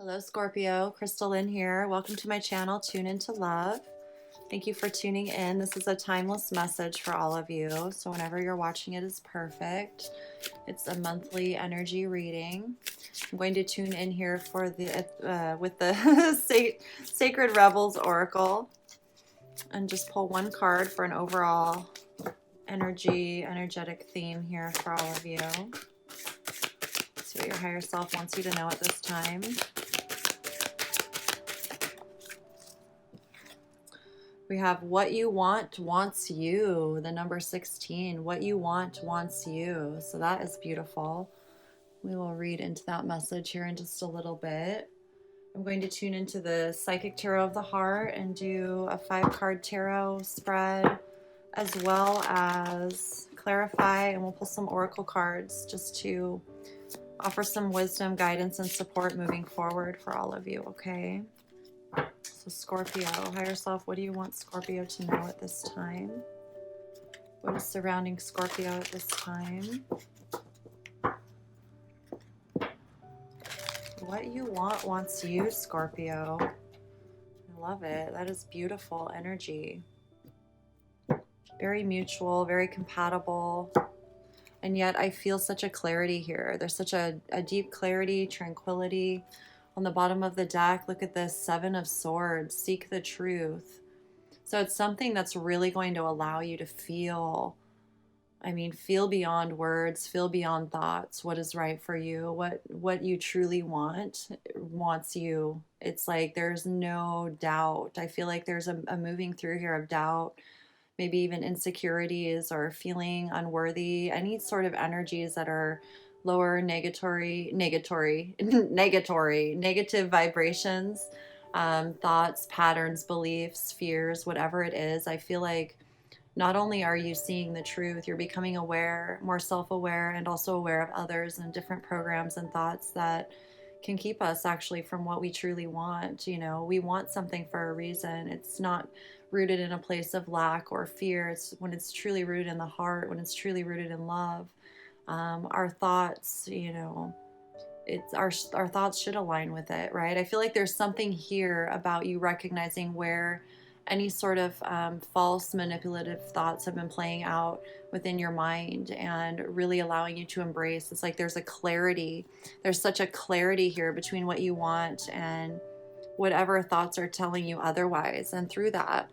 Hello Scorpio, Crystal Lynn here. Welcome to my channel, Tune Into Love. Thank you for tuning in. This is a timeless message for all of you. So whenever you're watching it is perfect. It's a monthly energy reading. I'm going to tune in here for the with the Sacred Rebels Oracle and just pull one card for an overall energetic theme here for all of you. See what your higher self wants you to know at this time. We have what you want wants you, the number 16. What you want wants you. So that is beautiful. We will read into that message here in just a little bit. I'm going to tune into the Psychic Tarot of the Heart and do a 5-card tarot spread, as well as clarify, and we'll pull some oracle cards just to offer some wisdom, guidance, and support moving forward for all of you, okay? So Scorpio, higher self, what do you want Scorpio to know at this time? What is surrounding Scorpio at this time? What you want wants you, Scorpio. I love it. That is beautiful energy. Very mutual, very compatible. And yet I feel such a clarity here. There's such a deep clarity, tranquility. On the bottom of the deck, look at this 7 of Swords. Seek the truth. So it's something that's really going to allow you to feel, feel beyond words, feel beyond thoughts, what is right for you, what you truly wants you. It's like there's no doubt. I feel like there's a moving through here of doubt, maybe even insecurities or feeling unworthy, any sort of energies that are lower negative vibrations, thoughts, patterns, beliefs, fears, whatever it is. I feel like not only are you seeing the truth, you're becoming aware, more self-aware, and also aware of others and different programs and thoughts that can keep us actually from what we truly want. You know, we want something for a reason. It's not rooted in a place of lack or fear. It's when it's truly rooted in the heart, when it's truly rooted in love. Our thoughts, you know, it's our thoughts should align with it, right? I feel like there's something here about you recognizing where any sort of false manipulative thoughts have been playing out within your mind and really allowing you to embrace. It's like there's a clarity. There's such a clarity here between what you want and whatever thoughts are telling you otherwise. And through that,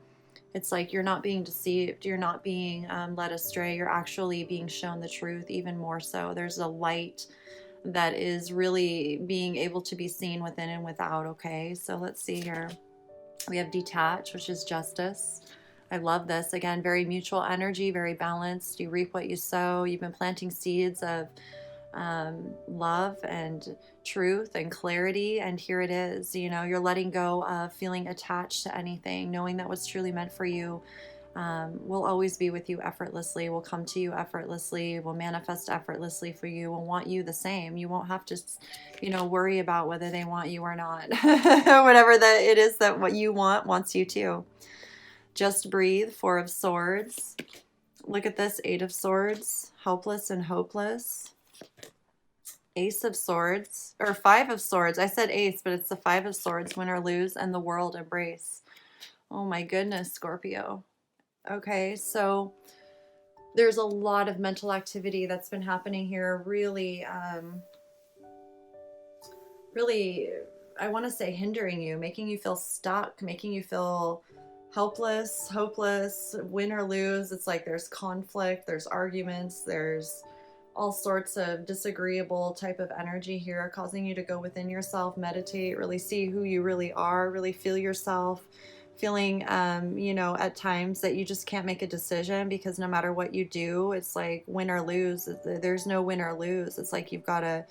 it's like you're not being deceived, you're not being led astray, you're actually being shown the truth even more so. There's a light that is really being able to be seen within and without, okay? So let's see here. We have detach, which is justice. I love this. Again, very mutual energy, very balanced. You reap what you sow. You've been planting seeds of love and truth and clarity, and here it is. You know, you're letting go of feeling attached to anything, knowing that what's truly meant for you will always be with you effortlessly, will come to you effortlessly, will manifest effortlessly for you, will want you the same. You won't have to, you know, worry about whether they want you or not. Whatever that it is that what you want wants you too. Just breathe. 4 of Swords. Look at this 8 of Swords. Helpless and hopeless. Ace of Swords, or 5 of Swords. I said ace, but it's the 5 of Swords. Win or lose, and the world embrace. Oh my goodness, Scorpio. Okay, so there's a lot of mental activity that's been happening here. Really, I want to say hindering you, making you feel stuck, making you feel helpless, hopeless, win or lose. It's like there's conflict, there's arguments, there's all sorts of disagreeable type of energy here, causing you to go within yourself, meditate, really see who you really are, really feel yourself, feeling, you know, at times that you just can't make a decision because no matter what you do, it's like win or lose. There's no win or lose. It's like you've got to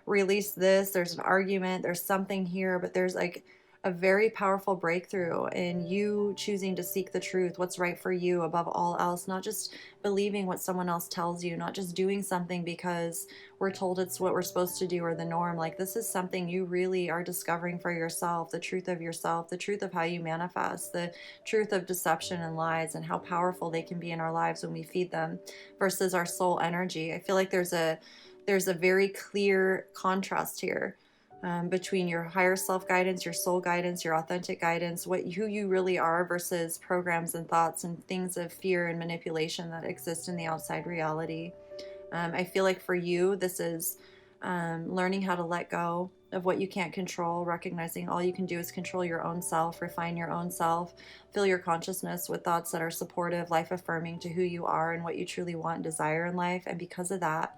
release this. There's an argument. There's something here, but there's like a very powerful breakthrough in you choosing to seek the truth, what's right for you above all else, not just believing what someone else tells you, not just doing something because we're told it's what we're supposed to do or the norm. Like this is something you really are discovering for yourself, the truth of yourself, the truth of how you manifest, the truth of deception and lies and how powerful they can be in our lives when we feed them versus our soul energy. I feel like there's a very clear contrast here. between your higher self guidance, your soul guidance, your authentic guidance, who you really are versus programs and thoughts and things of fear and manipulation that exist in the outside reality. I feel like for you, this is learning how to let go of what you can't control, recognizing all you can do is control your own self, refine your own self, fill your consciousness with thoughts that are supportive, life affirming to who you are and what you truly want and desire in life. And because of that,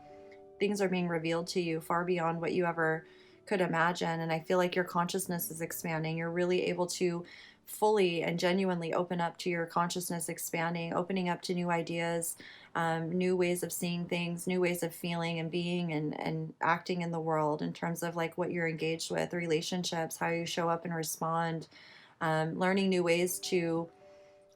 things are being revealed to you far beyond what you ever could imagine. And I feel like your consciousness is expanding. You're really able to fully and genuinely open up to your consciousness expanding, opening up to new ideas, new ways of seeing things, new ways of feeling and being and acting in the world in terms of like what you're engaged with, relationships, how you show up and respond, learning new ways to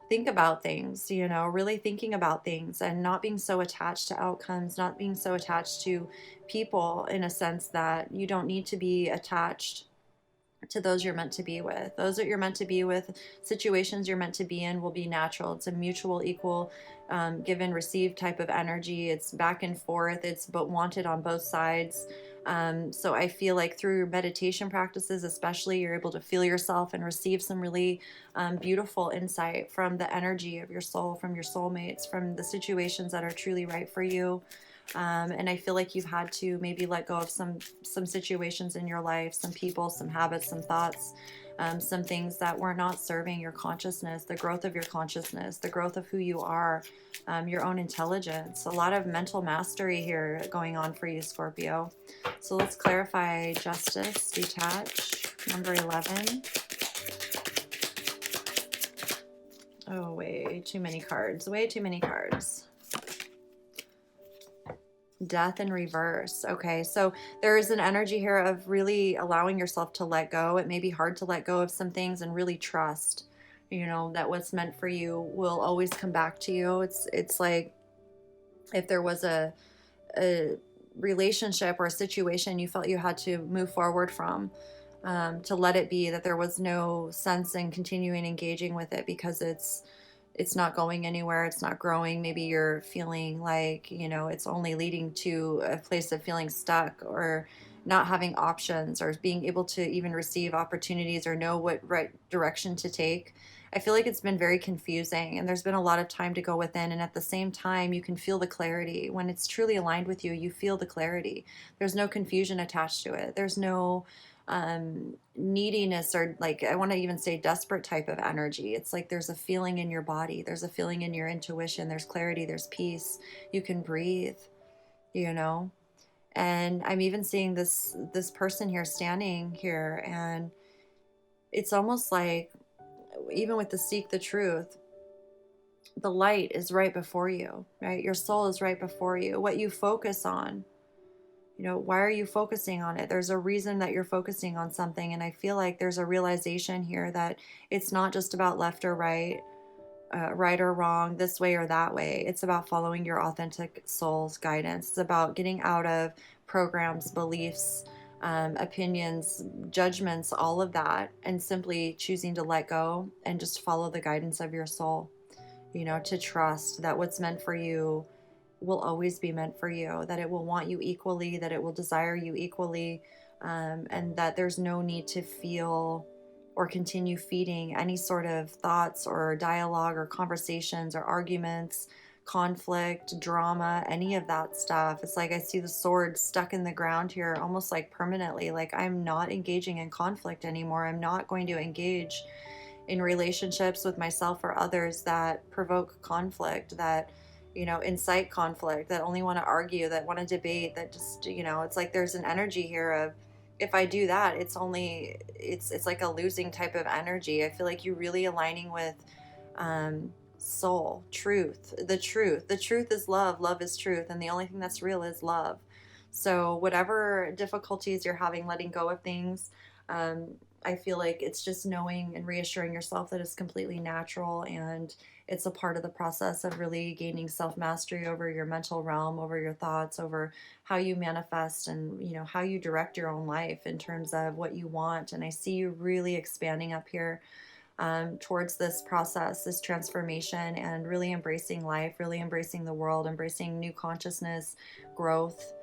think about things, really thinking about things and not being so attached to outcomes, not being so attached to people in a sense that you don't need to be attached to those you're meant to be with. Those that you're meant to be with, situations you're meant to be in will be natural. It's a mutual, equal, give and receive type of energy. It's back and forth. It's but wanted on both sides. So I feel like through your meditation practices, especially, you're able to feel yourself and receive some really beautiful insight from the energy of your soul, from your soulmates, from the situations that are truly right for you. And I feel like you've had to maybe let go of some situations in your life, some people, some habits, some thoughts, some things that were not serving your consciousness, the growth of your consciousness, the growth of who you are, your own intelligence. A lot of mental mastery here going on for you, Scorpio. So let's clarify justice, detach, number 11. Oh, way too many cards. Way too many cards. Death in reverse. Okay, so there is an energy here of really allowing yourself to let go. It may be hard to let go of some things and really trust, that what's meant for you will always come back to you. It's like if there was a relationship or a situation you felt you had to move forward from, to let it be, that there was no sense in continuing engaging with it because it's not going anywhere, it's not growing. Maybe you're feeling like, it's only leading to a place of feeling stuck or not having options or being able to even receive opportunities or know what right direction to take. I feel like it's been very confusing and there's been a lot of time to go within, and at the same time you can feel the clarity. When it's truly aligned with you, you feel the clarity. There's no confusion attached to it. There's no neediness or, like, I want to even say desperate type of energy. It's like there's a feeling in your body, there's a feeling in your intuition, there's clarity, there's peace. You can breathe, and I'm even seeing this person here standing here, and it's almost like, even with the seek the truth, the light is right before you, right? Your soul is right before you. What you focus on, why are you focusing on it? There's a reason that you're focusing on something. And I feel like there's a realization here that it's not just about left or right, right or wrong, this way or that way. It's about following your authentic soul's guidance. It's about getting out of programs, beliefs, opinions, judgments, all of that, and simply choosing to let go and just follow the guidance of your soul, to trust that what's meant for you will always be meant for you, that it will want you equally, that it will desire you equally, and that there's no need to feel or continue feeding any sort of thoughts or dialogue or conversations or arguments, conflict, drama, any of that stuff. It's like I see the sword stuck in the ground here almost like permanently. Like, I'm not engaging in conflict anymore. I'm not going to engage in relationships with myself or others that provoke conflict, that incite conflict, that only want to argue, that want to debate, that just, it's like there's an energy here of, if I do that, it's like a losing type of energy. I feel like you're really aligning with soul, truth. The truth is love is truth, and the only thing that's real is love. So whatever difficulties you're having letting go of things, I feel like it's just knowing and reassuring yourself that it's completely natural, and it's a part of the process of really gaining self-mastery over your mental realm, over your thoughts, over how you manifest, and how you direct your own life in terms of what you want. And I see you really expanding up here towards this process, this transformation, and really embracing life, really embracing the world, embracing new consciousness, growth,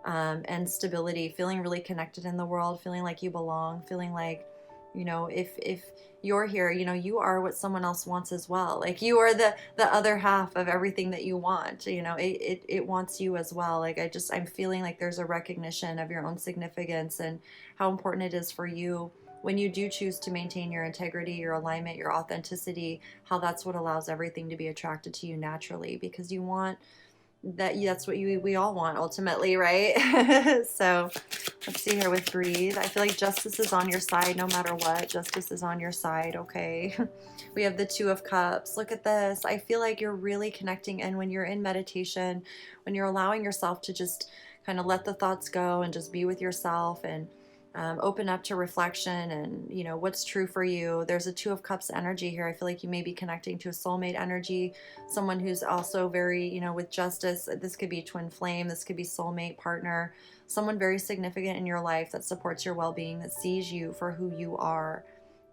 and stability, feeling really connected in the world, feeling like you belong, feeling like, if you're here, you are what someone else wants as well. Like you are the other half of everything that you want. It wants you as well. Like I'm feeling like there's a recognition of your own significance and how important it is for you when you do choose to maintain your integrity, your alignment, your authenticity, how that's what allows everything to be attracted to you naturally, because you want that's what we all want ultimately, right? So let's see here with breathe. I feel like justice is on your side no matter what. Justice is on your side, okay? We have the Two of Cups. Look at this. I feel like you're really connecting in when you're in meditation, when you're allowing yourself to just kind of let the thoughts go and just be with yourself and open up to reflection and what's true for you. There's a Two of Cups energy here. I feel like you may be connecting to a soulmate energy, someone who's also very with justice. This could be twin flame, this could be soulmate, partner, someone very significant in your life that supports your well-being, that sees you for who you are.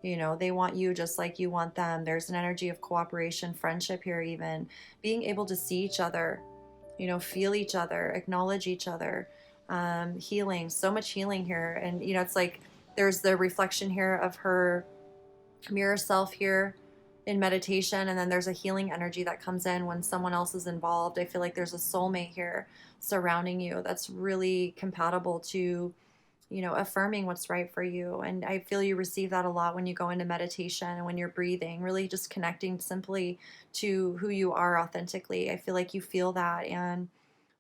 They want you just like you want them. There's an energy of cooperation, friendship here, even being able to see each other, feel each other, acknowledge each other. Healing, so much healing here. And it's like there's the reflection here of her mirror self here in meditation, and then there's a healing energy that comes in when someone else is involved. I feel like there's a soulmate here surrounding you that's really compatible to affirming what's right for you. And I feel you receive that a lot when you go into meditation and when you're breathing, really just connecting simply to who you are authentically. I feel like you feel that, and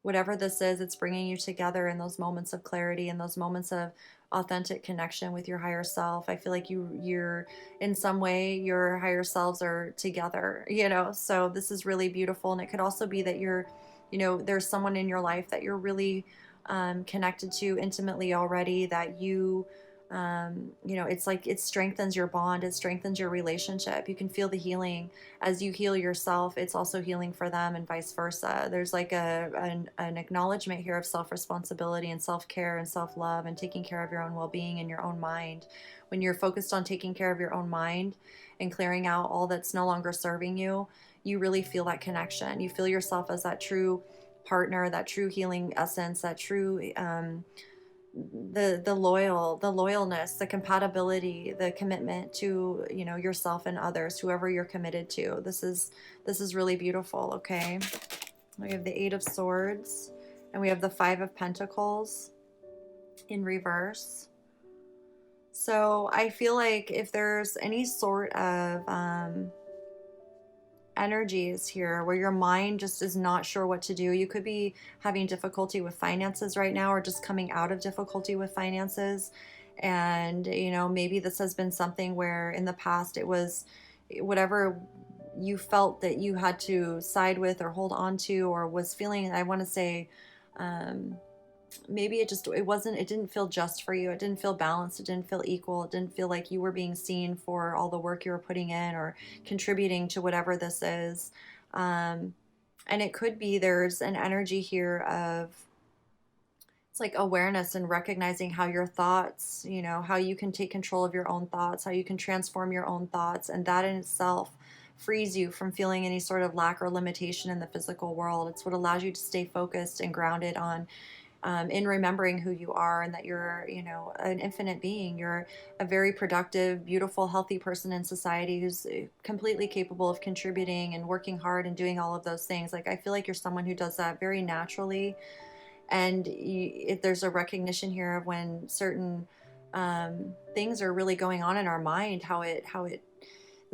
whatever this is, it's bringing you together in those moments of clarity and those moments of authentic connection with your higher self. I feel like you're in some way your higher selves are together, so this is really beautiful. And it could also be that there's someone in your life that you're really connected to intimately already, that it's like it strengthens your bond, it strengthens your relationship. You can feel the healing as you heal yourself. It's also healing for them, and vice versa. There's like an acknowledgement here of self-responsibility and self-care and self-love and taking care of your own well-being and your own mind. When you're focused on taking care of your own mind and clearing out all that's no longer serving you, you really feel that connection. You feel yourself as that true partner, that true healing essence, that true the loyalness, the compatibility, the commitment to yourself and others, whoever you're committed to. This is really beautiful. Okay, we have the Eight of Swords and we have the Five of Pentacles in reverse. So I feel like if there's any sort of energies here where your mind just is not sure what to do. You could be having difficulty with finances right now, or just coming out of difficulty with finances. And, maybe this has been something where in the past it was whatever you felt that you had to side with or hold on to, or was feeling, I want to say, maybe it didn't feel just for you. It didn't feel balanced. It didn't feel equal. It didn't feel like you were being seen for all the work you were putting in or contributing to whatever this is. And it could be there's an energy here of, it's like awareness and recognizing how your thoughts, how you can take control of your own thoughts, how you can transform your own thoughts. And that in itself frees you from feeling any sort of lack or limitation in the physical world. It's what allows you to stay focused and grounded on in remembering who you are, and that you're, an infinite being. You're a very productive, beautiful, healthy person in society who's completely capable of contributing and working hard and doing all of those things. Like, I feel like you're someone who does that very naturally. And there's a recognition here of when certain things are really going on in our mind, how it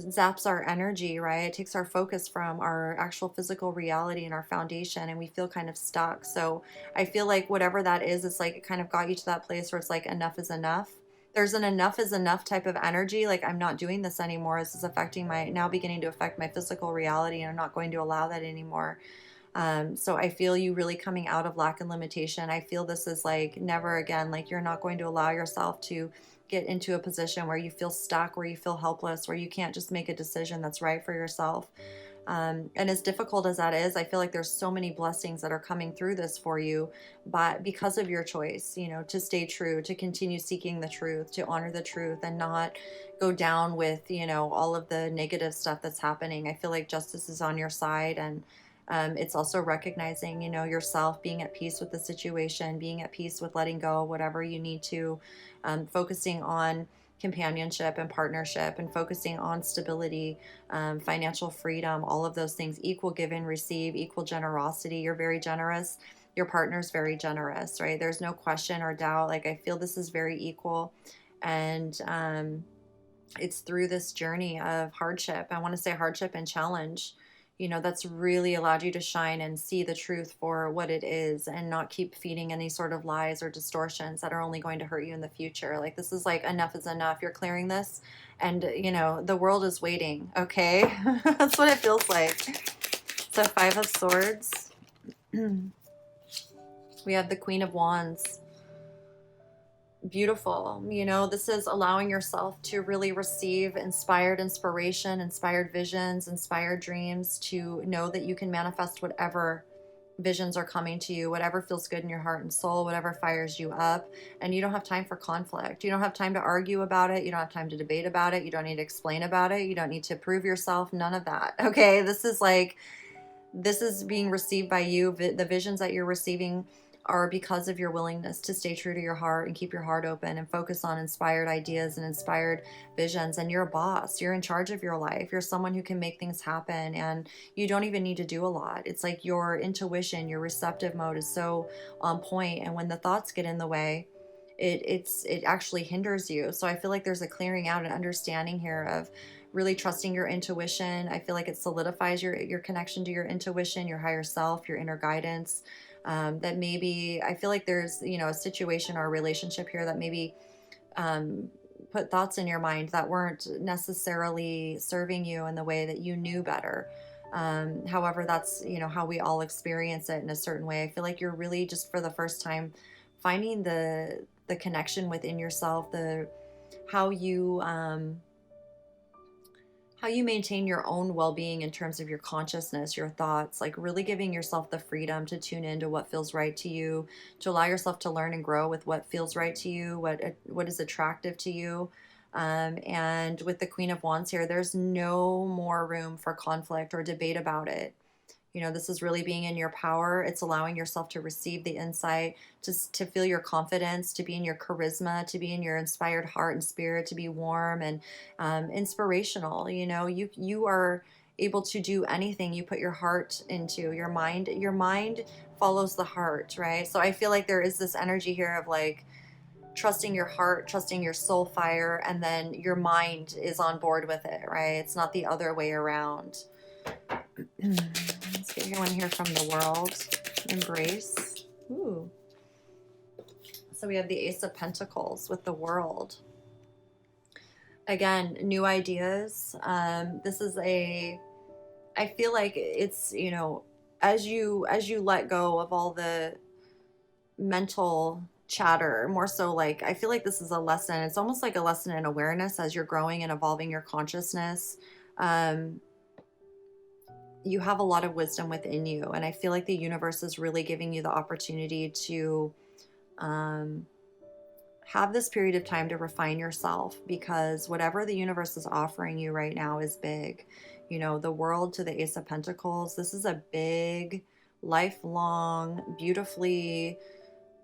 zaps our energy, right? It takes our focus from our actual physical reality and our foundation, and we feel kind of stuck. So I feel like whatever that is, it's like it kind of got you to that place where it's like enough is enough. There's an enough is enough type of energy. Like, I'm not doing this anymore. This is beginning to affect my physical reality, and I'm not going to allow that anymore. So I feel you really coming out of lack and limitation. I feel this is like never again. Like, you're not going to allow yourself to get into a position where you feel stuck, where you feel helpless, where you can't just make a decision that's right for yourself. And as difficult as that is, I feel like there's so many blessings that are coming through this for you, but because of your choice, to stay true, to continue seeking the truth, to honor the truth, and not go down with, all of the negative stuff that's happening. I feel like justice is on your side, and It's also recognizing, you know, yourself, being at peace with the situation, being at peace with letting go, whatever you need to, focusing on companionship and partnership, and focusing on stability, financial freedom, all of those things, equal give and receive, equal generosity. You're very generous. Your partner's very generous, right? There's no question or doubt. Like, I feel this is very equal. And it's through this journey of hardship. I want to say hardship and challenge, you know, that's really allowed you to shine and see the truth for what it is, and not keep feeding any sort of lies or distortions that are only going to hurt you in the future. Like, this is like, enough is enough. You're clearing this, and, you know, the world is waiting. Okay. That's what it feels like. So 5 of Swords. We have the Queen of Wands. Beautiful. You know, this is allowing yourself to really receive inspired inspiration, inspired visions, inspired dreams, to know that you can manifest whatever visions are coming to you, whatever feels good in your heart and soul, whatever fires you up. And you don't have time for conflict. You don't have time to argue about it. You don't have time to debate about it. You don't need to explain about it. You don't need to prove yourself. None of that. Okay. This is like, this is being received by you. The visions that you're receiving are because of your willingness to stay true to your heart and keep your heart open and focus on inspired ideas and inspired visions. And you're a boss. You're in charge of your life. You're someone who can make things happen, and you don't even need to do a lot. It's like your intuition, your receptive mode is so on point. And when the thoughts get in the way, it actually hinders you. So I feel like there's a clearing out and understanding here of really trusting your intuition. I feel like it solidifies your connection to your intuition, your higher self, your inner guidance. That maybe, I feel like there's, you know, a situation or a relationship here that maybe put thoughts in your mind that weren't necessarily serving you in the way that you knew better. However, that's, you know, how we all experience it in a certain way. I feel like you're really just for the first time finding the connection within yourself, the how you maintain your own well-being in terms of your consciousness, your thoughts, like really giving yourself the freedom to tune into what feels right to you, to allow yourself to learn and grow with what feels right to you, what is attractive to you. And with the Queen of Wands here, there's no more room for conflict or debate about it. You know, this is really being in your power. It's allowing yourself to receive the insight, to feel your confidence, to be in your charisma, to be in your inspired heart and spirit, to be warm and inspirational. You know, you are able to do anything you put your heart into. Your mind follows the heart, right? So I feel like there is this energy here of like trusting your heart, trusting your soul fire, and then your mind is on board with it, right? It's not the other way around. Let's get one here from the world. Embrace. Ooh. So we have the Ace of Pentacles with the world. Again, new ideas. This is I feel like it's, you know, as you let go of all the mental chatter, more so like, I feel like this is a lesson. It's almost like a lesson in awareness as you're growing and evolving your consciousness. You have a lot of wisdom within you, and I feel like the universe is really giving you the opportunity to have this period of time to refine yourself, because whatever the universe is offering you right now is big. You know, the world to the Ace of Pentacles, this is a big, lifelong, beautifully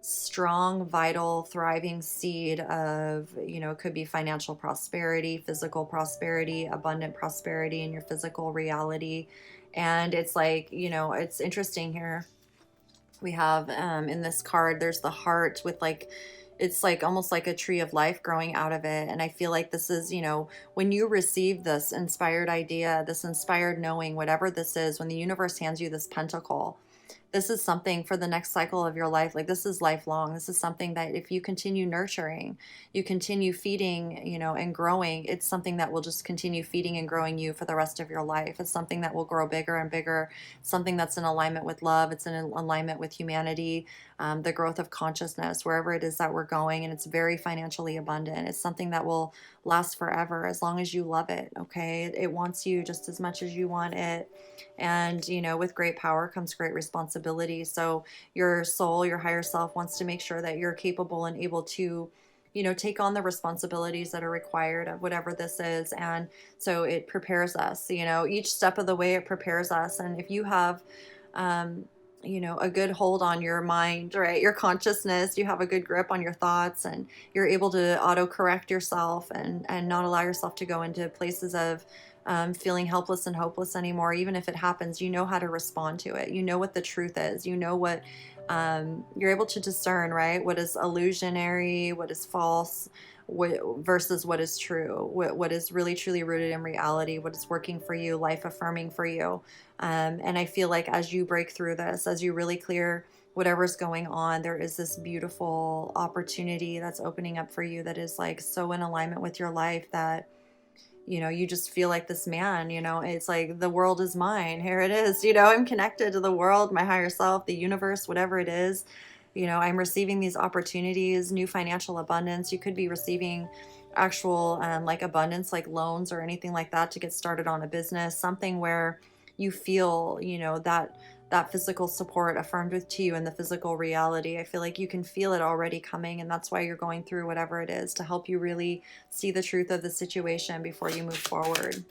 strong, vital, thriving seed of, you know, it could be financial prosperity, physical prosperity, abundant prosperity in your physical reality. And it's like, you know, it's interesting here. We have in this card, there's the heart with like, it's like almost like a tree of life growing out of it. And I feel like this is, you know, when you receive this inspired idea, this inspired knowing, whatever this is, when the universe hands you this pentacle, this is something for the next cycle of your life. Like, this is lifelong. This is something that if you continue nurturing, you continue feeding, you know, and growing, it's something that will just continue feeding and growing you for the rest of your life. It's something that will grow bigger and bigger, something that's in alignment with love. It's in alignment with humanity, the growth of consciousness, wherever it is that we're going. And it's very financially abundant. It's something that will last forever as long as you love it. Okay. It wants you just as much as you want it. And, you know, with great power comes great responsibility. So your soul, your higher self wants to make sure that you're capable and able to take on the responsibilities that are required of whatever this is. And so it prepares us, each step of the way it prepares us. And if you have, um, a good hold on your mind, right? Your consciousness, you have a good grip on your thoughts, and you're able to auto correct yourself and not allow yourself to go into places of feeling helpless and hopeless anymore. Even if it happens, you know how to respond to it. You know what the truth is. You know what you're able to discern, right? What is illusionary, what is false, versus what is true, what is really truly rooted in reality, what is working for you, life affirming for you. And I feel like as you break through this, as you really clear whatever's going on, there is this beautiful opportunity that's opening up for you that is like so in alignment with your life that you just feel like this man, it's like the world is mine. Here it is. I'm connected to the world, my higher self, the universe, whatever it is. I'm receiving these opportunities, new financial abundance. You could be receiving actual like abundance, like loans or anything like that to get started on a business, something where you feel, that physical support affirmed with to you in the physical reality. I feel like you can feel it already coming, and that's why you're going through whatever it is, to help you really see the truth of the situation before you move forward.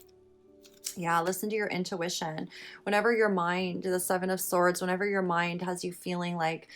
Yeah, listen to your intuition. Whenever your mind, the Seven of Swords, whenever your mind has you feeling like,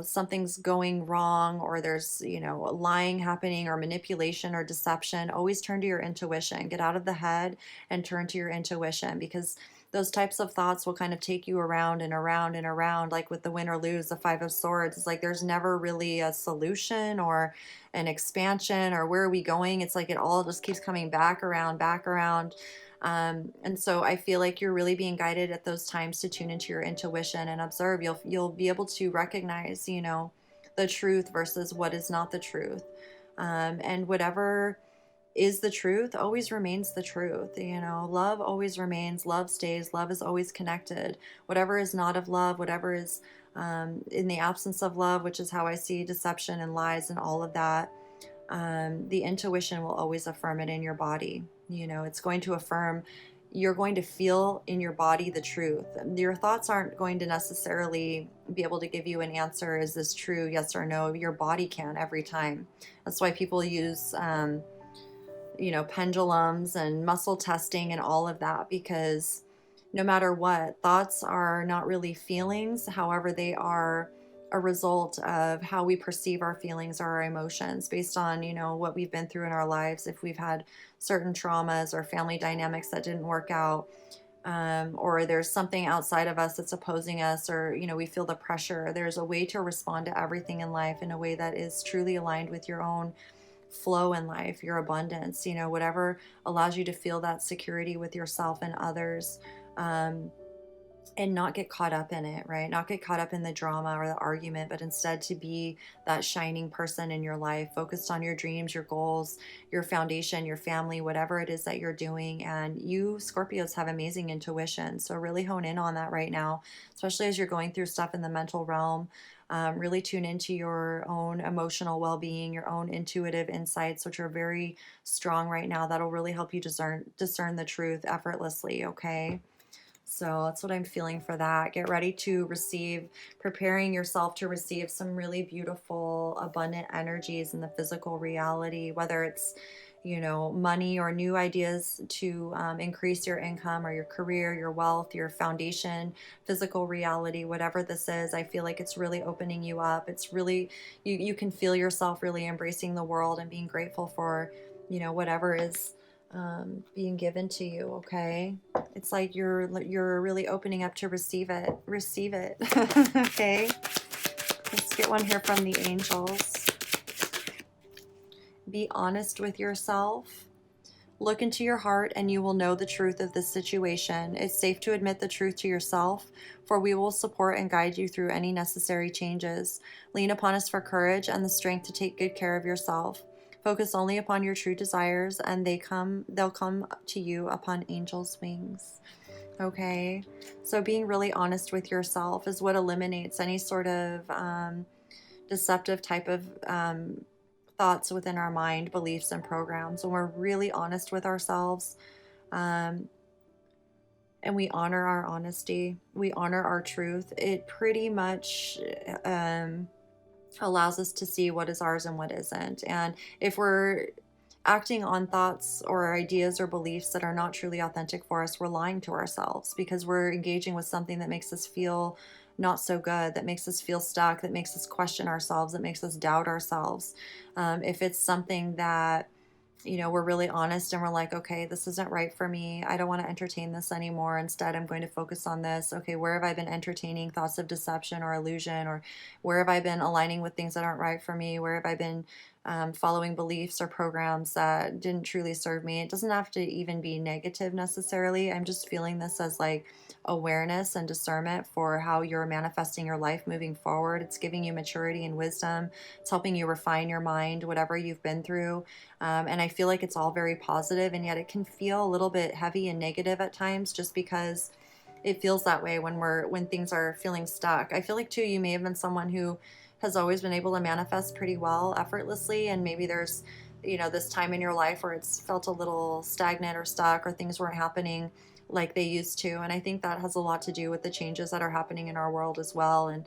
something's going wrong, or there's, lying happening or manipulation or deception, always turn to your intuition. Get out of the head and turn to your intuition, because those types of thoughts will kind of take you around and around and around, like with the win or lose, the Five of Swords. It's like there's never really a solution or an expansion or where are we going. It's like it all just keeps coming back around, back around. And so I feel like you're really being guided at those times to tune into your intuition and observe. You'll be able to recognize, the truth versus what is not the truth. And whatever is the truth always remains the truth. Love always remains, love stays, love is always connected. Whatever is not of love, whatever is in the absence of love, which is how I see deception and lies and all of that, the intuition will always affirm it in your body. It's going to affirm, you're going to feel in your body the truth. Your thoughts aren't going to necessarily be able to give you an answer. Is this true? Yes or no? Your body can every time. That's why people use, pendulums and muscle testing and all of that, because no matter what, thoughts are not really feelings. However, they are a result of how we perceive our feelings or our emotions based on, what we've been through in our lives. If we've had certain traumas or family dynamics that didn't work out, or there's something outside of us that's opposing us, or, we feel the pressure, there's a way to respond to everything in life in a way that is truly aligned with your own flow in life, your abundance, whatever allows you to feel that security with yourself and others. And not get caught up in it, right? Not get caught up in the drama or the argument, but instead to be that shining person in your life, focused on your dreams, your goals, your foundation, your family, whatever it is that you're doing. And you Scorpios have amazing intuition. So really hone in on that right now, especially as you're going through stuff in the mental realm. Really tune into your own emotional well-being, your own intuitive insights, which are very strong right now. That'll really help you discern the truth effortlessly, okay? So that's what I'm feeling for that. Get ready to receive, preparing yourself to receive some really beautiful, abundant energies in the physical reality, whether it's, money or new ideas to increase your income or your career, your wealth, your foundation, physical reality, whatever this is. I feel like it's really opening you up. It's really, you can feel yourself really embracing the world and being grateful for, whatever is being given to you. Okay, it's like you're really opening up to receive it. Okay, let's get one here from the angels. Be honest with yourself. Look into your heart and you will know the truth of this situation. It's safe to admit the truth to yourself, for we will support and guide you through any necessary changes. Lean upon us for courage and the strength to take good care of yourself. Focus only upon your true desires, and they'll come to you upon angels' wings. Okay, so being really honest with yourself is what eliminates any sort of deceptive type of thoughts within our mind, beliefs, and programs. When we're really honest with ourselves, and we honor our honesty, we honor our truth, it pretty much allows us to see what is ours and what isn't. And if we're acting on thoughts or ideas or beliefs that are not truly authentic for us, we're lying to ourselves because we're engaging with something that makes us feel not so good, that makes us feel stuck, that makes us question ourselves, that makes us doubt ourselves. If it's something that we're really honest and we're like, okay, this isn't right for me. I don't want to entertain this anymore. Instead, I'm going to focus on this. Okay, where have I been entertaining thoughts of deception or illusion? Or where have I been aligning with things that aren't right for me? Where have I been following beliefs or programs that didn't truly serve me? It doesn't have to even be negative necessarily. I'm just feeling this as like awareness and discernment for how you're manifesting your life moving forward. It's giving you maturity and wisdom. It's helping you refine your mind, whatever you've been through. And I feel like it's all very positive, and yet it can feel a little bit heavy and negative at times just because it feels that way when things are feeling stuck. I feel like too, you may have been someone who has always been able to manifest pretty well effortlessly, and maybe there's this time in your life where it's felt a little stagnant or stuck, or things weren't happening like they used to. And I think that has a lot to do with the changes that are happening in our world as well, and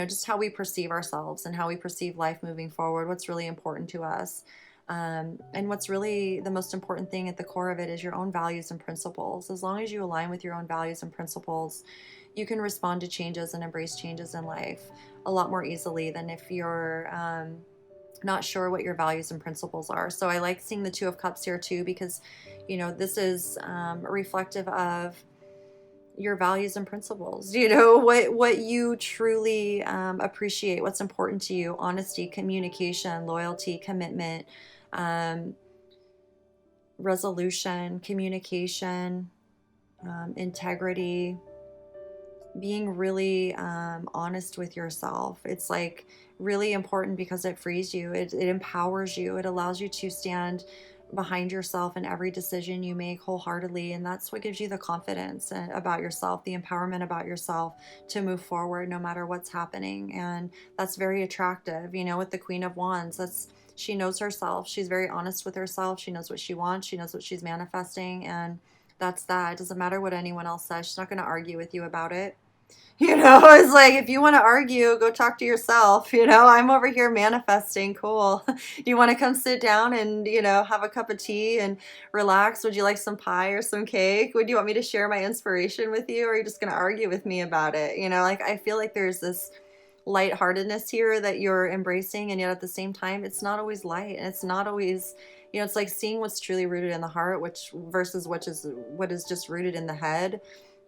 just how we perceive ourselves and how we perceive life moving forward, what's really important to us. And what's really the most important thing at the core of it is your own values and principles. As long as you align with your own values and principles, you can respond to changes and embrace changes in life a lot more easily than if you're not sure what your values and principles are. So I like seeing the Two of Cups here too, because this is reflective of your values and principles. What you truly appreciate, what's important to you: honesty, communication, loyalty, commitment, um, resolution, communication, integrity, being really honest with yourself. It's like really important because it frees you, it empowers you, it allows you to stand behind yourself in every decision you make wholeheartedly. And that's what gives you the confidence about yourself, the empowerment about yourself to move forward no matter what's happening. And that's very attractive. With the Queen of Wands, she knows herself. She's very honest with herself. She knows what she wants. She knows what she's manifesting. And that's that. It doesn't matter what anyone else says. She's not going to argue with you about it. It's like, if you want to argue, go talk to yourself. I'm over here manifesting. Cool. Do you want to come sit down and, have a cup of tea and relax? Would you like some pie or some cake? Would you want me to share my inspiration with you? Or are you just going to argue with me about it? Like, I feel like there's this lightheartedness here that you're embracing, and yet at the same time, it's not always light, and it's not always, it's like seeing what's truly rooted in the heart, which versus what is just rooted in the head.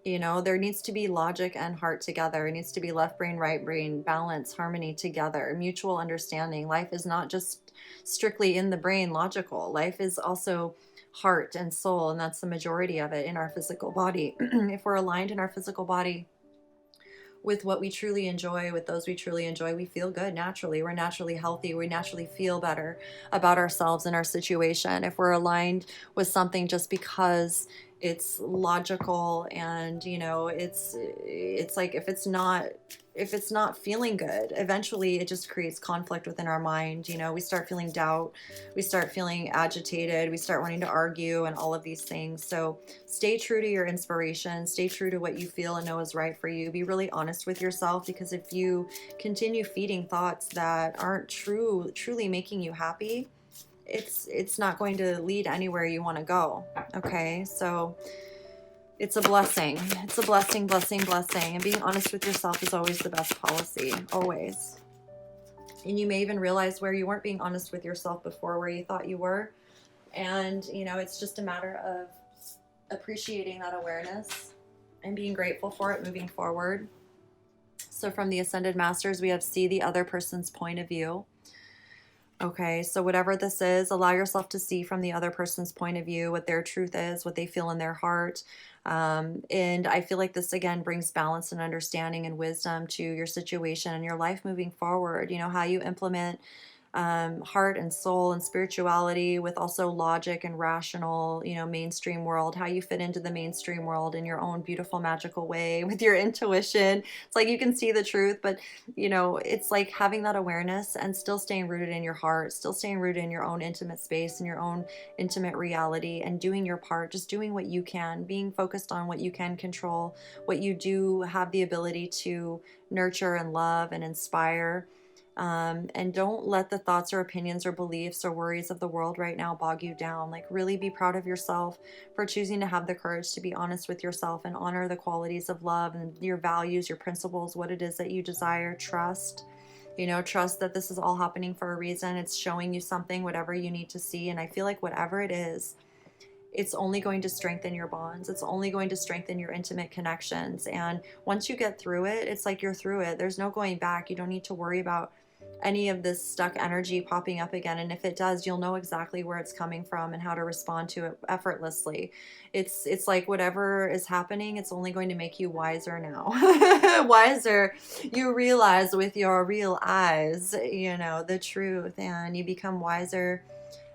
There needs to be logic and heart together. It needs to be left brain, right brain, balance, harmony together, mutual understanding. Life is not just strictly in the brain, logical. Life is also heart and soul, and that's the majority of it in our physical body. If we're aligned in our physical body with what we truly enjoy, with those we truly enjoy, we feel good naturally. We're naturally healthy. We naturally feel better about ourselves and our situation. If we're aligned with something just because it's logical and it's like, if it's not feeling good, eventually it just creates conflict within our mind. We start feeling doubt, we start feeling agitated, we start wanting to argue and all of these things. So stay true to your inspiration, stay true to what you feel and know is right for you. Be really honest with yourself, because if you continue feeding thoughts that aren't truly making you happy, it's not going to lead anywhere you want to go. Okay, so it's a blessing. It's a blessing, blessing, blessing. And being honest with yourself is always the best policy, always. And you may even realize where you weren't being honest with yourself before, where you thought you were. And it's just a matter of appreciating that awareness and being grateful for it moving forward. So from the Ascended Masters, we have see the other person's point of view. Okay, so whatever this is, allow yourself to see from the other person's point of view what their truth is, what they feel in their heart. And I feel like this, again, brings balance and understanding and wisdom to your situation and your life moving forward. How you implement heart and soul and spirituality with also logic and rational, mainstream world, how you fit into the mainstream world in your own beautiful, magical way with your intuition. It's like you can see the truth, but, it's like having that awareness and still staying rooted in your heart, still staying rooted in your own intimate space and your own intimate reality, and doing your part, just doing what you can, being focused on what you can control, what you do have the ability to nurture and love and inspire. And don't let the thoughts or opinions or beliefs or worries of the world right now bog you down. Like, really be proud of yourself for choosing to have the courage to be honest with yourself and honor the qualities of love and your values, your principles, what it is that you desire. Trust. Trust that this is all happening for a reason. It's showing you something, whatever you need to see. And I feel like whatever it is, it's only going to strengthen your bonds. It's only going to strengthen your intimate connections. And once you get through it, it's like you're through it. There's no going back. You don't need to worry about any of this stuck energy popping up again. And if it does, you'll know exactly where it's coming from and how to respond to it effortlessly. It's like whatever is happening, it's only going to make you wiser now. Wiser. You realize with your real eyes, the truth, and you become wiser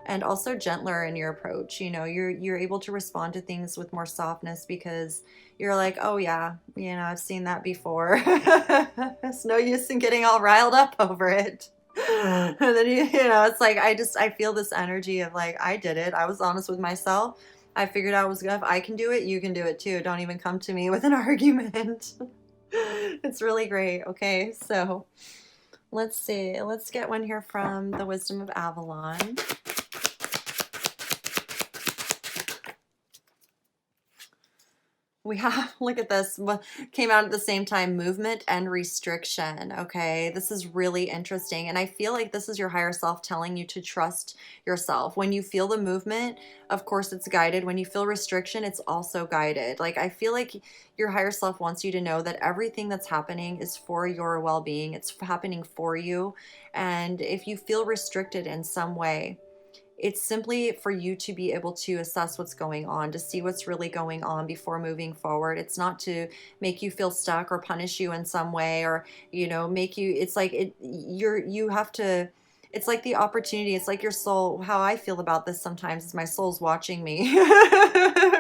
and also gentler in your approach. You're able to respond to things with more softness because you're like, oh yeah, I've seen that before. It's no use in getting all riled up over it. And then it's like I feel this energy of like, I did it. I was honest with myself. I figured out was good. If I can do it, you can do it too. Don't even come to me with an argument. It's really great. Okay, so let's see. Let's get one here from the Wisdom of Avalon. We have, look at this, came out at the same time, movement and restriction. Okay, this is really interesting. And I feel like this is your higher self telling you to trust yourself. When you feel the movement, of course it's guided. When you feel restriction, it's also guided. Like, I feel like your higher self wants you to know that everything that's happening is for your well-being. It's happening for you. And if you feel restricted in some way, it's simply for you to be able to assess what's going on, to see what's really going on before moving forward. It's not to make you feel stuck or punish you in some way, or, make you, it's like you have to, it's like the opportunity. It's like your soul. How I feel about this sometimes is my soul's watching me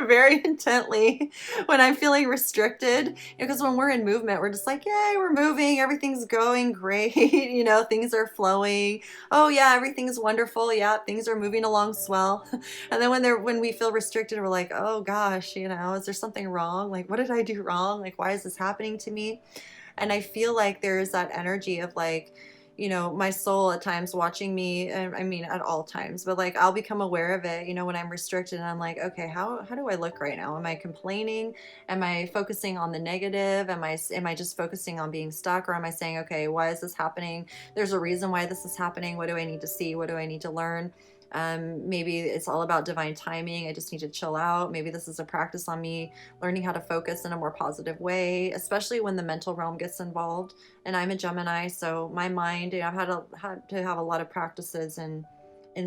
very intently when I'm feeling restricted. Because when we're in movement, we're just like, yay, we're moving. Everything's going great. Things are flowing. Oh yeah, everything's wonderful. Yeah, things are moving along swell. And then when we feel restricted, we're like, oh gosh, is there something wrong? Like, what did I do wrong? Like, why is this happening to me? And I feel like there's that energy of like, my soul at times watching me. I mean, at all times, but like I'll become aware of it, when I'm restricted and I'm like, okay, how do I look right now? Am I complaining? Am I focusing on the negative? Am I just focusing on being stuck? Or am I saying, okay, why is this happening? There's a reason why this is happening. What do I need to see? What do I need to learn? Maybe it's all about divine timing. I just need to chill out. Maybe this is a practice on me learning how to focus in a more positive way, especially when the mental realm gets involved. And I'm a Gemini, so my mind, I've had to have a lot of practices in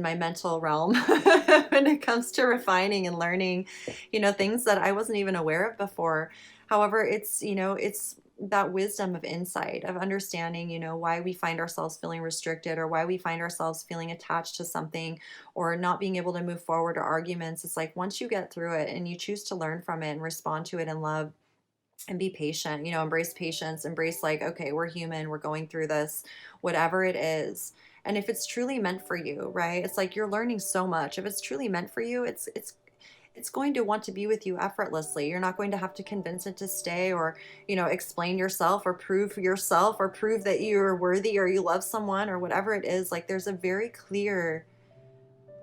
my mental realm when it comes to refining and learning, things that I wasn't even aware of before. However, it's that wisdom of insight, of understanding, why we find ourselves feeling restricted, or why we find ourselves feeling attached to something, or not being able to move forward, or arguments. It's like once you get through it and you choose to learn from it and respond to it in love and be patient, embrace patience, embrace like, okay, we're human, we're going through this, whatever it is. And if it's truly meant for you, right? It's like you're learning so much. If it's truly meant for you, it's going to want to be with you effortlessly. You're not going to have to convince it to stay, or, explain yourself or prove that you're worthy or you love someone or whatever it is. Like, there's a very clear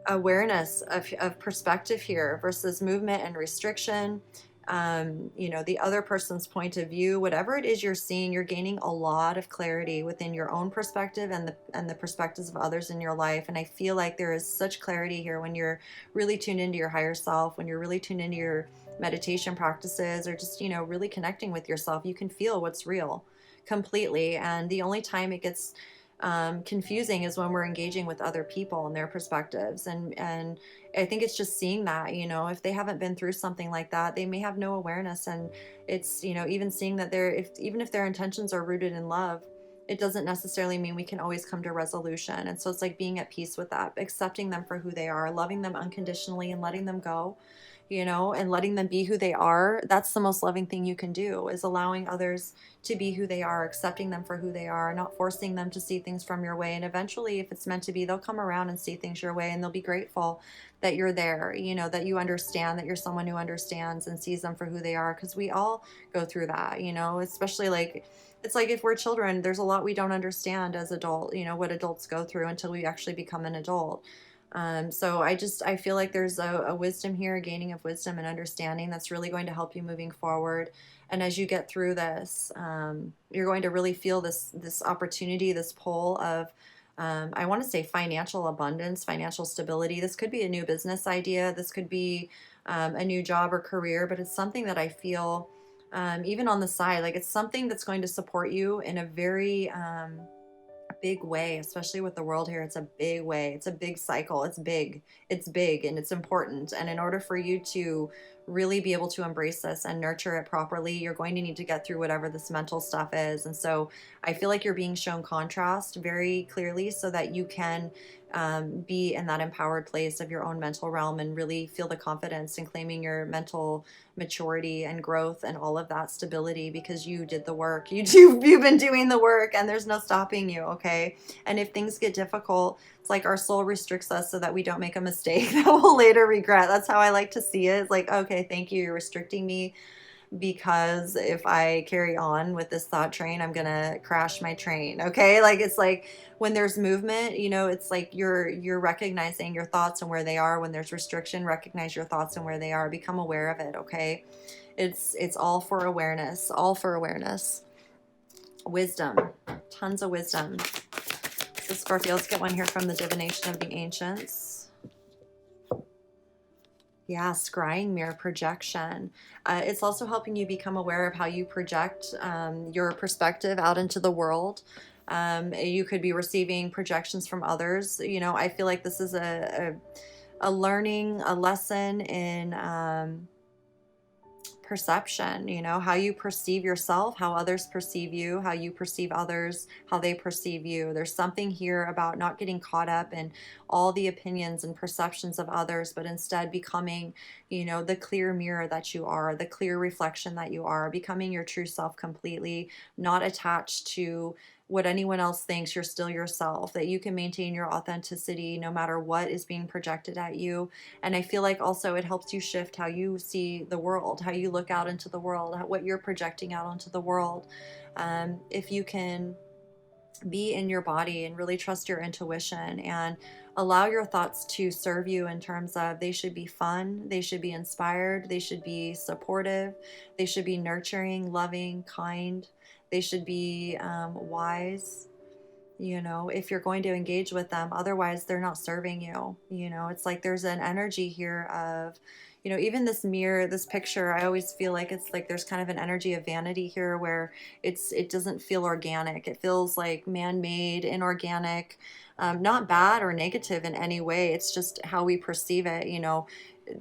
awareness of perspective here versus movement and restriction. The other person's point of view, whatever it is you're seeing, you're gaining a lot of clarity within your own perspective and the perspectives of others in your life. And I feel like there is such clarity here when you're really tuned into your higher self, when you're really tuned into your meditation practices, or just, really connecting with yourself. You can feel what's real completely. And the only time it gets confusing is when we're engaging with other people and their perspectives. And I think it's just seeing that, if they haven't been through something like that, they may have no awareness. And it's, even seeing that even if their intentions are rooted in love, it doesn't necessarily mean we can always come to resolution. And so it's like being at peace with that, accepting them for who they are, loving them unconditionally and letting them go. you know, and letting them be who they are. That's the most loving thing you can do, is allowing others to be who they are, accepting them for who they are, not forcing them to see things from your way. And eventually, if it's meant to be, they'll come around and see things your way, and they'll be grateful that you're there, you know, that you understand, that you're someone who understands and sees them for who they are. Because we all go through that, you know, especially like, it's like if we're children, there's a lot we don't understand as adult, you know, what adults go through until we actually become an adult. So I feel like there's a wisdom here, a gaining of wisdom and understanding that's really going to help you moving forward. And as you get through this, you're going to really feel this opportunity, this pull of, I want to say financial abundance, financial stability. This could be a new business idea. This could be a new job or career, but it's something that I feel, even on the side, like it's something that's going to support you in a very big way, especially with the world here. It's a big way. It's a big cycle. It's big and it's important. And in order for you to really be able to embrace this and nurture it properly, you're going to need to get through whatever this mental stuff is. And so I feel like you're being shown contrast very clearly so that you can be in that empowered place of your own mental realm and really feel the confidence in claiming your mental maturity and growth and all of that stability, because you did the work. You've been doing the work, and there's no stopping you, okay? And if things get difficult, it's like our soul restricts us so that we don't make a mistake that we'll later regret. That's how I like to see it. It's like, okay, thank you, you're restricting me, because if I carry on with this thought train, I'm gonna crash my train. Okay, like it's like when there's movement, you know, it's like you're recognizing your thoughts and where they are. When there's restriction, recognize your thoughts and where they are. Become aware of it. Okay, it's all for awareness. All for awareness. Wisdom, tons of wisdom. So Scorpio, let's get one here from the divination of the ancients. Yeah, scrying mirror projection. It's also helping you become aware of how you project your perspective out into the world. You could be receiving projections from others. You know, I feel like this is a learning, a lesson in perception, you know, how you perceive yourself, how others perceive you, how you perceive others, how they perceive you. There's something here about not getting caught up in all the opinions and perceptions of others, but instead becoming, you know, the clear mirror that you are, the clear reflection that you are, becoming your true self completely, not attached to what anyone else thinks. You're still yourself, that you can maintain your authenticity no matter what is being projected at you. And I feel like also it helps you shift how you see the world, how you look out into the world, what you're projecting out onto the world. If you can be in your body and really trust your intuition and allow your thoughts to serve you in terms of they should be fun, they should be inspired, they should be supportive, they should be nurturing, loving, kind, they should be wise, you know, if you're going to engage with them. Otherwise, they're not serving you. You know, it's like there's an energy here of, you know, even this mirror, this picture, I always feel like it's like there's kind of an energy of vanity here where it doesn't feel organic. It feels like man-made, inorganic, not bad or negative in any way. It's just how we perceive it. You know,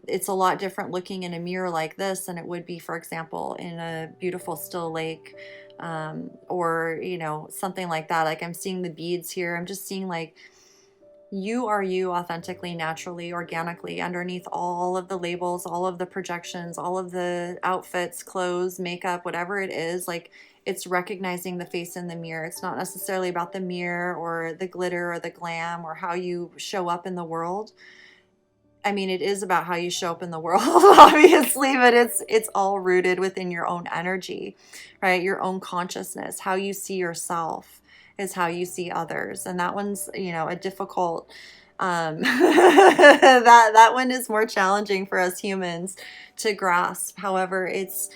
it's a lot different looking in a mirror like this than it would be, for example, in a beautiful still lake, or, you know, something like that. Like I'm seeing the beads here. I'm just seeing like you are you authentically, naturally, organically, underneath all of the labels, all of the projections, all of the outfits, clothes, makeup, whatever it is. Like it's recognizing the face in the mirror. It's not necessarily about the mirror or the glitter or the glam or how you show up in the world. I mean, it is about how you show up in the world, obviously, but it's all rooted within your own energy, right? Your own consciousness. How you see yourself is how you see others. And that one's, you know, a difficult, that one is more challenging for us humans to grasp. However, it's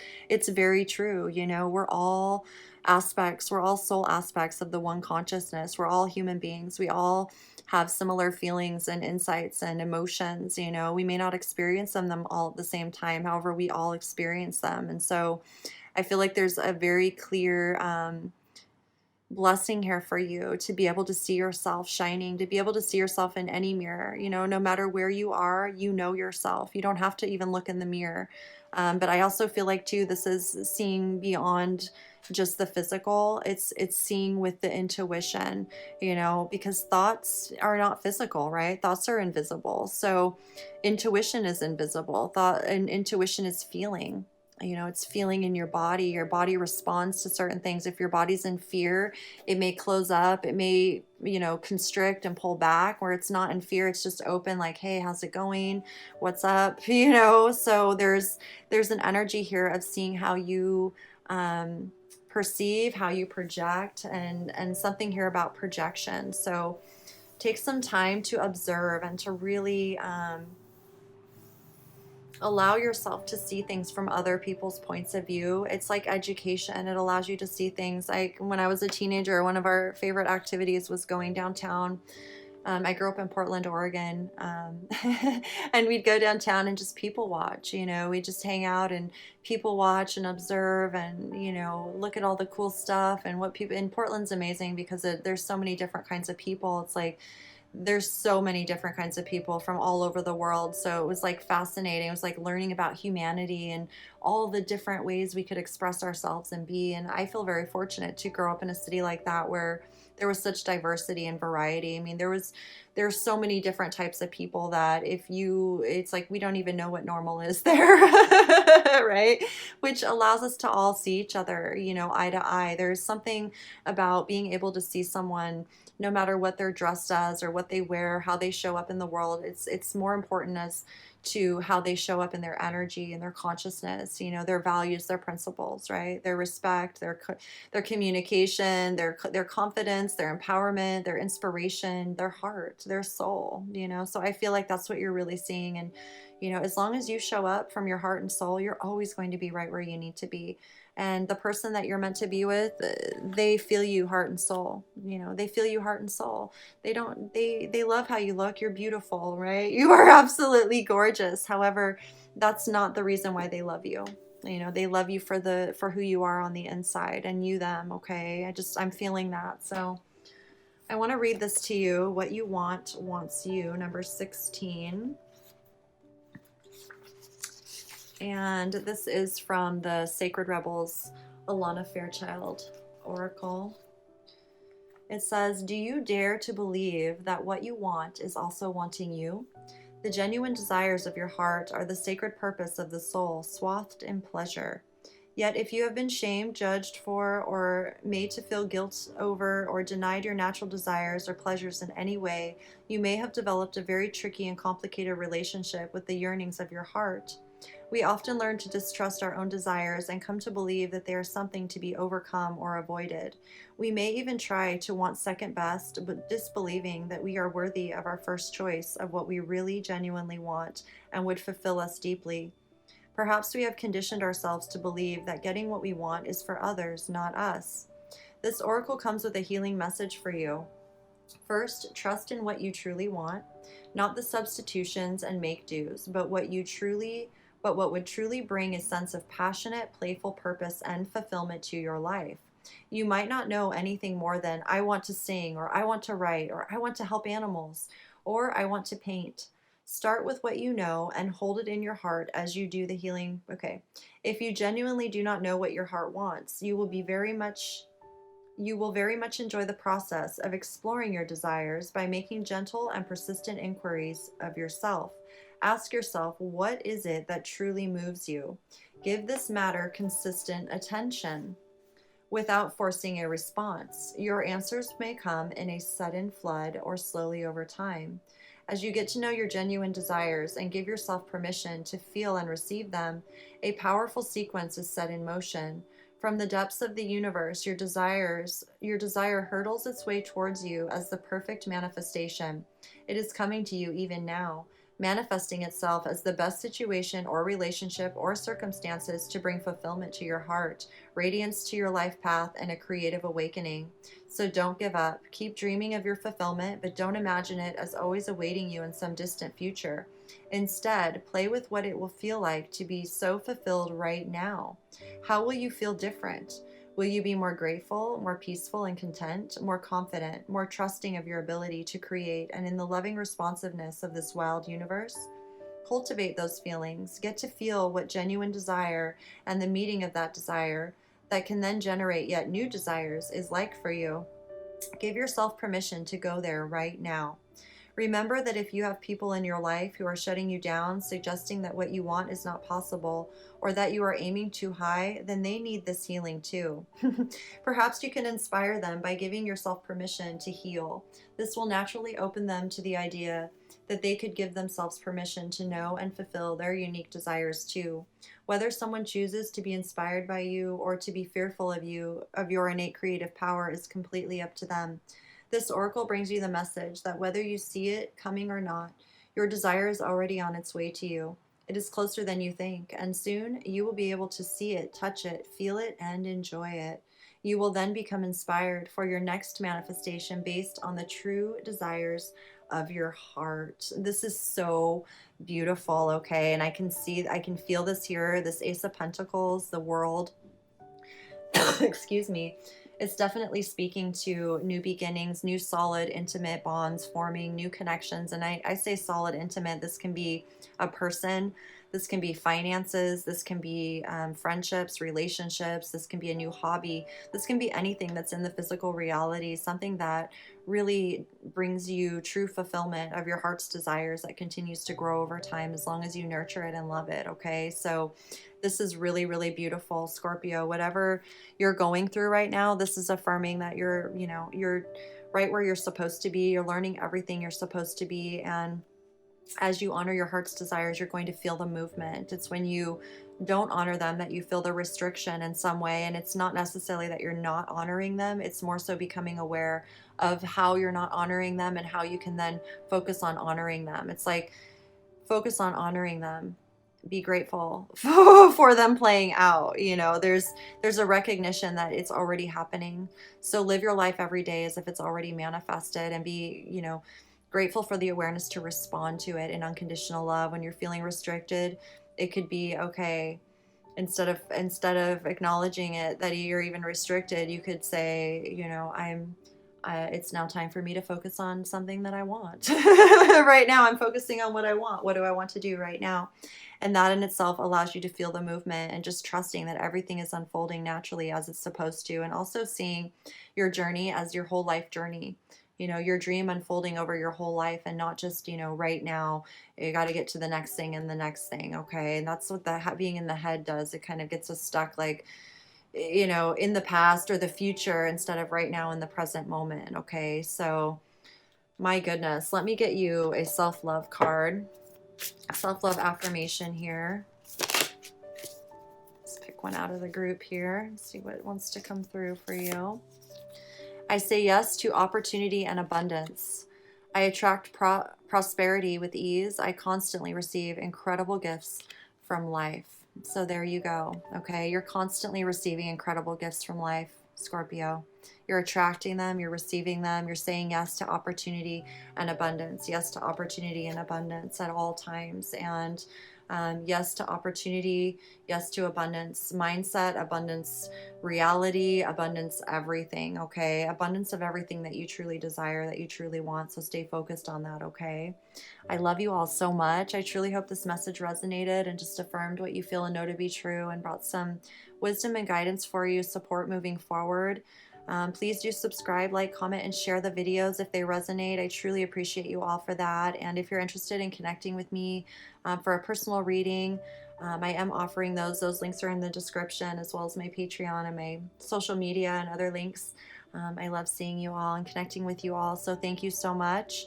very true. You know, we're all soul aspects of the one consciousness. We're all human beings. We all have similar feelings and insights and emotions. You know, we may not experience them all at the same time. However, we all experience them. And so I feel like there's a very clear blessing here for you to be able to see yourself shining, to be able to see yourself in any mirror. You know, no matter where you are, you know yourself. You don't have to even look in the mirror. But I also feel like too, this is seeing beyond just the physical. It's seeing with the intuition, you know, because thoughts are not physical, right? Thoughts are invisible. So intuition is invisible. Thought and intuition is feeling. You know, it's feeling in your body. Your body responds to certain things. If your body's in fear, it may close up. It may, you know, constrict and pull back. Where it's not in fear, it's just open, like, hey, how's it going? What's up? You know, so there's an energy here of seeing how you perceive, how you project, and something here about projection. So take some time to observe and to really allow yourself to see things from other people's points of view. It's like education. It allows you to see things. Like when I was a teenager, one of our favorite activities was going downtown. I grew up in Portland, Oregon, and we'd go downtown and just people watch. You know, we just hang out and people watch and observe, and you know, look at all the cool stuff and what people. In Portland's amazing because there's so many different kinds of people. It's like there's so many different kinds of people from all over the world. So it was like fascinating. It was like learning about humanity and all the different ways we could express ourselves and be. And I feel very fortunate to grow up in a city like that where there was such diversity and variety. I mean, there's so many different types of people that it's like we don't even know what normal is there, right? Which allows us to all see each other, you know, eye to eye. There's something about being able to see someone no matter what they're dressed as or what they wear, how they show up in the world. It's more important as to how they show up in their energy and their consciousness, you know, their values, their principles, right? Their respect, their communication, their confidence, their empowerment, their inspiration, their heart, their soul, you know. So I feel like that's what you're really seeing. And you know, as long as you show up from your heart and soul, you're always going to be right where you need to be. And the person that you're meant to be with, they feel you heart and soul. You know, they feel you heart and soul. They love how you look. You're beautiful, right? You are absolutely gorgeous. However, that's not the reason why they love you. You know, they love you for who you are on the inside, and you them, okay? I'm feeling that. So I want to read this to you. What you want wants you, number 16. And this is from the Sacred Rebels Alana Fairchild Oracle. It says, do you dare to believe that what you want is also wanting you? The genuine desires of your heart are the sacred purpose of the soul, swathed in pleasure. Yet if you have been shamed, judged for, or made to feel guilt over, or denied your natural desires or pleasures in any way, you may have developed a very tricky and complicated relationship with the yearnings of your heart. We often learn to distrust our own desires and come to believe that they are something to be overcome or avoided. We may even try to want second best, but disbelieving that we are worthy of our first choice of what we really genuinely want and would fulfill us deeply. Perhaps we have conditioned ourselves to believe that getting what we want is for others, not us. This oracle comes with a healing message for you. First, trust in what you truly want, not the substitutions and make-dos, but what would truly bring a sense of passionate, playful purpose and fulfillment to your life. You might not know anything more than I want to sing, or I want to write, or I want to help animals, or I want to paint. Start with what you know and hold it in your heart as you do the healing. Okay. If you genuinely do not know what your heart wants, you will very much enjoy the process of exploring your desires by making gentle and persistent inquiries of yourself. Ask yourself, what is it that truly moves you? Give this matter consistent attention without forcing a response. Your answers may come in a sudden flood or slowly over time. As you get to know your genuine desires and give yourself permission to feel and receive them, a powerful sequence is set in motion. From the depths of the universe, your desire hurtles its way towards you as the perfect manifestation. It is coming to you even now, manifesting itself as the best situation or relationship or circumstances to bring fulfillment to your heart, radiance to your life path, and a creative awakening. So don't give up. Keep dreaming of your fulfillment, but don't imagine it as always awaiting you in some distant future. Instead, play with what it will feel like to be so fulfilled right now. How will you feel different? Will you be more grateful, more peaceful and content, more confident, more trusting of your ability to create and in the loving responsiveness of this wild universe? Cultivate those feelings. Get to feel what genuine desire and the meeting of that desire, that can then generate yet new desires is like for you. Give yourself permission to go there right now. Remember that if you have people in your life who are shutting you down, suggesting that what you want is not possible, or that you are aiming too high, then they need this healing too. Perhaps you can inspire them by giving yourself permission to heal. This will naturally open them to the idea that they could give themselves permission to know and fulfill their unique desires too. Whether someone chooses to be inspired by you or to be fearful of you, of your innate creative power, is completely up to them. This oracle brings you the message that whether you see it coming or not, your desire is already on its way to you. It is closer than you think, and soon you will be able to see it, touch it, feel it, and enjoy it. You will then become inspired for your next manifestation based on the true desires of your heart. This is so beautiful, okay? And I can feel this here, this Ace of Pentacles, the world. Excuse me. It's definitely speaking to new beginnings, new solid, intimate bonds forming, new connections. And I say solid, intimate. This can be a person. This can be finances. This can be friendships, relationships. This can be a new hobby. This can be anything that's in the physical reality, something that really brings you true fulfillment of your heart's desires that continues to grow over time as long as you nurture it and love it, okay? So this is really, really beautiful, Scorpio. Whatever you're going through right now, this is affirming that you're right where you're supposed to be. You're learning everything you're supposed to be. And as you honor your heart's desires, you're going to feel the movement. It's when you don't honor them that you feel the restriction in some way. And it's not necessarily that you're not honoring them. It's more so becoming aware of how you're not honoring them and how you can then focus on honoring them. It's like, focus on honoring them. Be grateful for them playing out. There's a recognition that it's already happening. So live your life every day as if it's already manifested, and be, grateful for the awareness to respond to it in unconditional love. When you're feeling restricted, it could be, okay, instead of acknowledging it that you're even restricted, you could say, it's now time for me to focus on something that I want. Right now, I'm focusing on what I want. What do I want to do right now? And that in itself allows you to feel the movement and just trusting that everything is unfolding naturally as it's supposed to. And also seeing your journey as your whole life journey. Your dream unfolding over your whole life, and not just, right now, you got to get to the next thing and the next thing. Okay. And that's what being in the head does. It kind of gets us stuck, like, in the past or the future instead of right now in the present moment. Okay. So my goodness, let me get you a self-love card, a self-love affirmation here. Let's pick one out of the group here and see what wants to come through for you. I say yes to opportunity and abundance. I attract prosperity with ease. I constantly receive incredible gifts from life. So there you go. Okay. You're constantly receiving incredible gifts from life, Scorpio. You're attracting them. You're receiving them. You're saying yes to opportunity and abundance. Yes to opportunity and abundance at all times. And yes to opportunity, yes to abundance mindset, abundance reality, abundance everything, okay? Abundance of everything that you truly desire, that you truly want. So stay focused on that, okay? I love you all so much. I truly hope this message resonated and just affirmed what you feel and know to be true, and brought some wisdom and guidance for you, support moving forward. Please do subscribe, like, comment, and share the videos if they resonate. I truly appreciate you all for that. And if you're interested in connecting with me for a personal reading, I am offering those. Those links are in the description, as well as my Patreon and my social media and other links. I love seeing you all and connecting with you all. So thank you so much.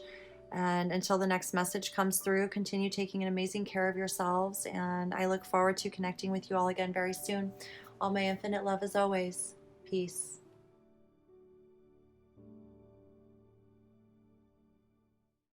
And until the next message comes through, continue taking an amazing care of yourselves. And I look forward to connecting with you all again very soon. All my infinite love as always. Peace.